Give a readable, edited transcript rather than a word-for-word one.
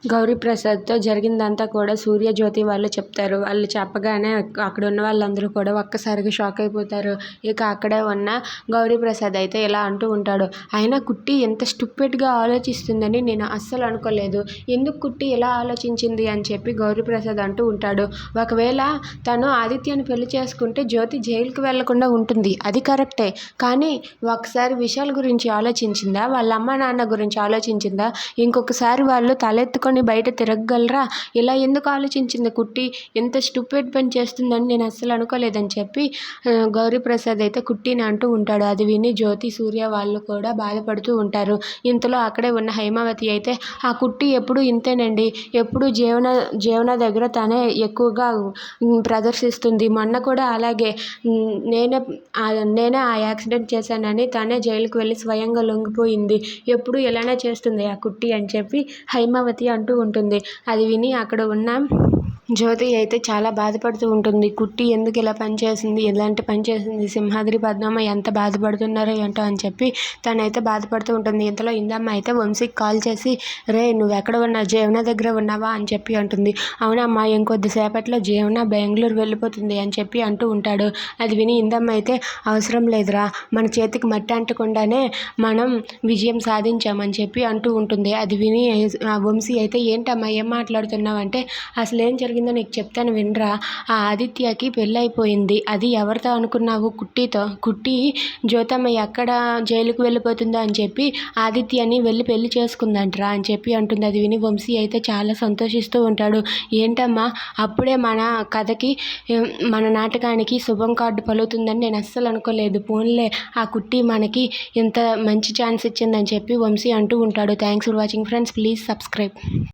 గౌరీప్రసాద్తో జరిగిందంతా కూడా సూర్య, జ్యోతి వాళ్ళు చెప్తారు. వాళ్ళు చెప్పగానే అక్కడ ఉన్న వాళ్ళందరూ కూడా ఒక్కసారిగా షాక్ అయిపోతారు. ఇక అక్కడే ఉన్న గౌరీప్రసాద్ అయితే ఇలా అంటూ ఉంటాడు, అయినా కుట్టి ఎంత స్టూపిడ్గా ఆలోచిస్తుందని నేను అస్సలు అనుకోలేదు. ఎందుకు కుట్టి ఇలా ఆలోచించింది అని చెప్పి గౌరీప్రసాద్ అంటూ ఉంటాడు. ఒకవేళ తను ఆదిత్యని పెళ్లి చేసుకుంటే జ్యోతి జైలుకి వెళ్లకుండా ఉంటుంది, అది కరెక్టే. కానీ ఒకసారి విశాల్ గురించి ఆలోచించిందా? వాళ్ళ అమ్మ నాన్న గురించి ఆలోచించిందా? ఇంకొకసారి వాళ్ళు తలెత్తుకొని బయట తిరగగలరా? ఇలా ఎందుకు ఆలోచించింది కుట్టి? ఎంత స్టూపిడ్ పని చేస్తుందని నేను అస్సలు అనుకోలేదని చెప్పి గౌరీప్రసాద్ అయితే కుట్టిని అంటూ ఉంటాడు. అది విని జ్యోతి, సూర్య వాళ్ళు కూడా బాధపడుతూ ఉంటారు. ఇంతలో అక్కడే ఉన్న హైమావతి అయితే, ఆ కుట్టి ఎప్పుడు ఇంతేనండి, ఎప్పుడు జీవన దగ్గర తనే ఎక్కువగా ప్రదర్శిస్తుంది. మొన్న కూడా అలాగే నేనే ఆ యాక్సిడెంట్ చేశానని తనే జైలుకి వెళ్ళి స్వయంగా లొంగిపోయింది. ఎప్పుడు ఇలానే చేస్తుంది ఆ కుట్టి అని చెప్పి హైమావతి అంటూ ఉంటుంది. అది విని అక్కడ ఉన్న జ్యోతి అయితే చాలా బాధపడుతూ ఉంటుంది. కుట్టి ఎందుకు ఇలా పనిచేసింది, ఎలాంటి పని చేసింది, సింహాద్రి పద్మమ్మ ఎంత బాధపడుతున్నారో ఏంటో అని చెప్పి తనైతే బాధపడుతూ ఉంటుంది. ఇంతలో ఇందమ్మ అయితే వంశీకి కాల్ చేసి, రే నువ్వు ఎక్కడ ఉన్నావు, జీవన దగ్గర ఉన్నావా అని చెప్పి అంటుంది. అవునమ్మా, ఇంకొద్దిసేపట్లో జీవన బెంగళూరు వెళ్ళిపోతుంది అని చెప్పి అంటూ ఉంటాడు. అది విని ఇందమ్మ అయితే, అవసరం లేదురా, మన చేతికి మట్టి అంటకుండానే మనం విజయం సాధించామని చెప్పి అంటూ ఉంటుంది. అది విని వంశీ అయితే, ఏంటమ్మా ఏం మాట్లాడుతున్నావు అంటే, అసలు ఏం జరిగిందో నీకు చెప్తాను వినరా. ఆ ఆదిత్యకి పెళ్ళైపోయింది. అది ఎవరితో అనుకున్నావు? కుట్టితో. కుట్టి జ్యోతమ్మ ఎక్కడ జైలుకు వెళ్ళిపోతుందో అని చెప్పి ఆదిత్యని వెళ్ళి పెళ్లి చేసుకుందంటరా అని చెప్పి అంటుంది. అది విని వంశీ అయితే చాలా సంతోషిస్తూ ఉంటాడు. ఏంటమ్మా, అప్పుడే మన కథకి, మన నాటకానికి శుభం కార్డు పలుకుతుందని నేను అస్సలు అనుకోలేదు. పోన్లే, ఆ కుట్టి మనకి ఇంత మంచి ఛాన్స్ ఇచ్చిందని చెప్పి వంశీ అంటూ ఉంటాడు. Thanks for watching friends, please subscribe.